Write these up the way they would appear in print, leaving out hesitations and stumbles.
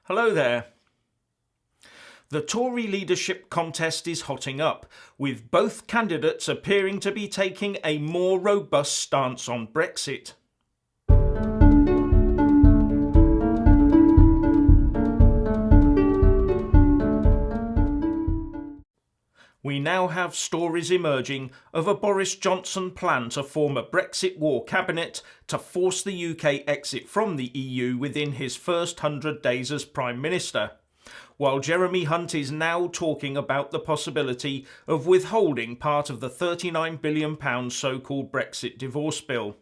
Hello there. The Tory leadership contest is hotting up, with both candidates appearing to be taking a more robust stance on Brexit. We now have stories emerging of a Boris Johnson plan to form a Brexit war cabinet to force the UK exit from the EU within his first 100 days as Prime Minister, while Jeremy Hunt is now talking about the possibility of withholding part of the £39 billion so-called Brexit divorce bill.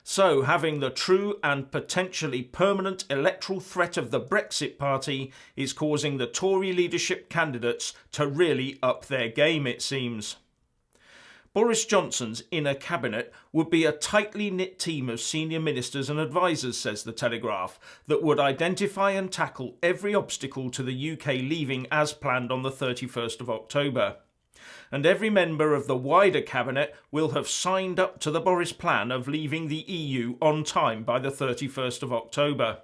So, having the true and potentially permanent electoral threat of the Brexit Party is causing the Tory leadership candidates to really up their game, it seems. Boris Johnson's inner cabinet would be a tightly knit team of senior ministers and advisers, says the Telegraph, that would identify and tackle every obstacle to the UK leaving as planned on the 31st of October. And every member of the wider cabinet will have signed up to the Boris plan of leaving the EU on time by the 31st of October.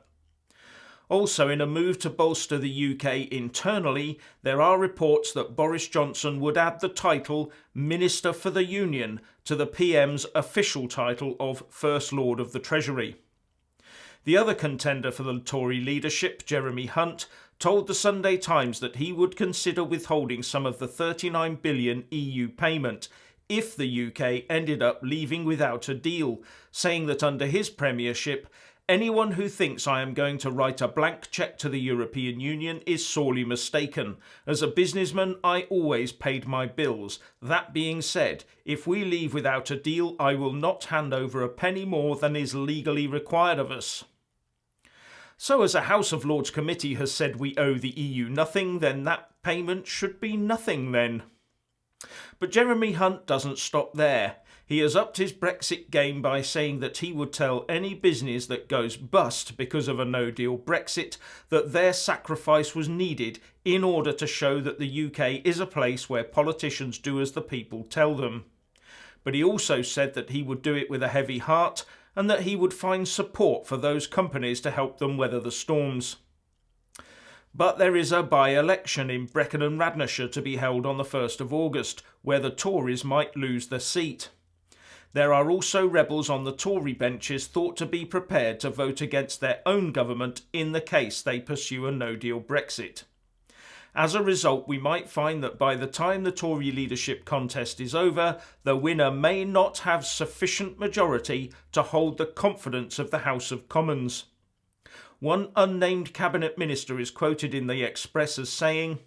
Also, in a move to bolster the UK internally, there are reports that Boris Johnson would add the title Minister for the Union to the PM's official title of First Lord of the Treasury. The other contender for the Tory leadership, Jeremy Hunt, told the Sunday Times that he would consider withholding some of the £39 billion EU payment if the UK ended up leaving without a deal, saying that under his premiership, anyone who thinks I am going to write a blank cheque to the European Union is sorely mistaken. As a businessman, I always paid my bills. That being said, if we leave without a deal, I will not hand over a penny more than is legally required of us. So as a House of Lords committee has said we owe the EU nothing, then that payment should be nothing then. But Jeremy Hunt doesn't stop there. He has upped his Brexit game by saying that he would tell any business that goes bust because of a no-deal Brexit that their sacrifice was needed in order to show that the UK is a place where politicians do as the people tell them. But he also said that he would do it with a heavy heart and that he would find support for those companies to help them weather the storms. But there is a by-election in Brecon and Radnorshire to be held on the 1st of August, where the Tories might lose their seat. There are also rebels on the Tory benches thought to be prepared to vote against their own government in the case they pursue a no-deal Brexit. As a result, we might find that by the time the Tory leadership contest is over, the winner may not have sufficient majority to hold the confidence of the House of Commons. One unnamed cabinet minister is quoted in the Express as saying,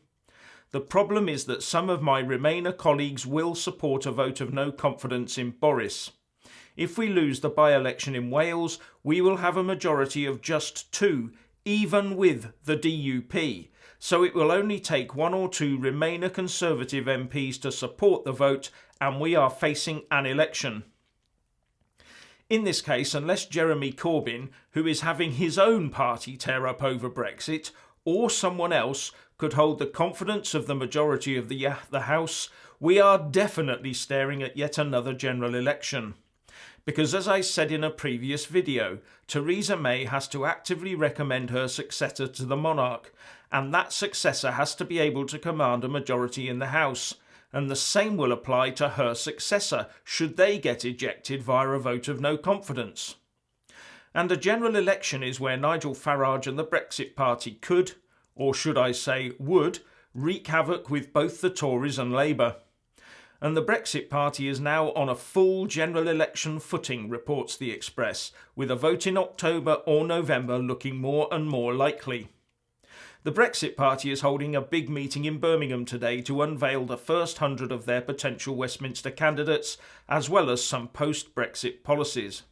"The problem is that some of my Remainer colleagues will support a vote of no confidence in Boris. If we lose the by-election in Wales, we will have a majority of just 2, even with the DUP. So it will only take 1 or 2 Remainer Conservative MPs to support the vote, and we are facing an election." In this case, unless Jeremy Corbyn, who is having his own party tear up over Brexit, or someone else could hold the confidence of the majority of the House, we are definitely staring at yet another general election. Because as I said in a previous video, Theresa May has to actively recommend her successor to the monarch, and that successor has to be able to command a majority in the House, and the same will apply to her successor should they get ejected via a vote of no confidence. And a general election is where Nigel Farage and the Brexit Party could, or should I say would, wreak havoc with both the Tories and Labour. And the Brexit Party is now on a full general election footing, reports the Express, with a vote in October or November looking more and more likely. The Brexit Party is holding a big meeting in Birmingham today to unveil the first 100 of their potential Westminster candidates, as well as some post-Brexit policies.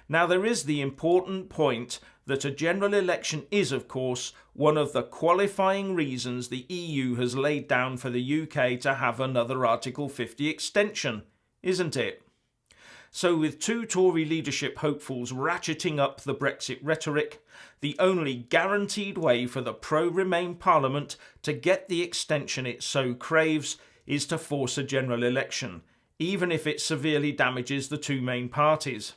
Now, there is the important point that a general election is, of course, one of the qualifying reasons the EU has laid down for the UK to have another Article 50 extension, isn't it? So with 2 Tory leadership hopefuls ratcheting up the Brexit rhetoric, the only guaranteed way for the pro-Remain Parliament to get the extension it so craves is to force a general election, even if it severely damages the 2 main parties.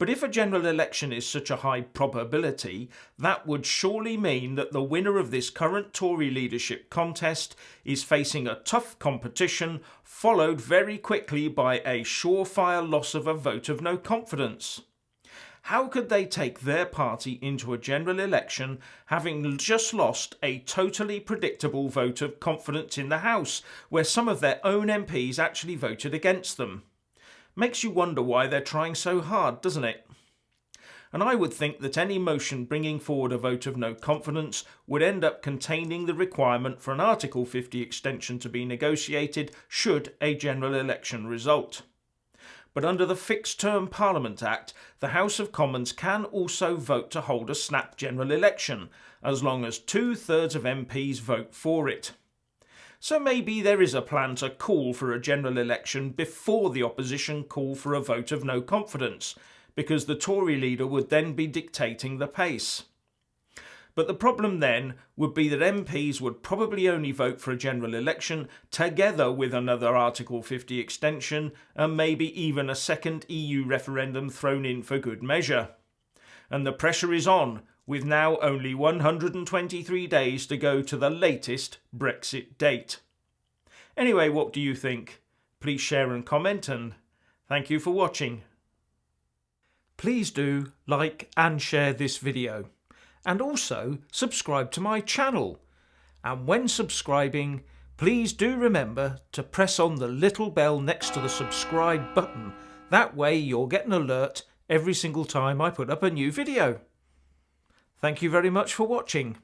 But if a general election is such a high probability, that would surely mean that the winner of this current Tory leadership contest is facing a tough competition, followed very quickly by a surefire loss of a vote of no confidence. How could they take their party into a general election having just lost a totally predictable vote of confidence in the House, where some of their own MPs actually voted against them? Makes you wonder why they're trying so hard, doesn't it? And I would think that any motion bringing forward a vote of no confidence would end up containing the requirement for an Article 50 extension to be negotiated should a general election result. But under the Fixed Term Parliament Act, the House of Commons can also vote to hold a snap general election, as long as 2/3 of MPs vote for it. So maybe there is a plan to call for a general election before the opposition call for a vote of no confidence, because the Tory leader would then be dictating the pace. But the problem then would be that MPs would probably only vote for a general election together with another Article 50 extension and maybe even a second EU referendum thrown in for good measure. And the pressure is on, with now only 123 days to go to the latest Brexit date. Anyway, what do you think? Please share and comment, and thank you for watching. Please do like and share this video, and also subscribe to my channel. And when subscribing, please do remember to press on the little bell next to the subscribe button. That way you'll get an alert every single time I put up a new video. Thank you very much for watching.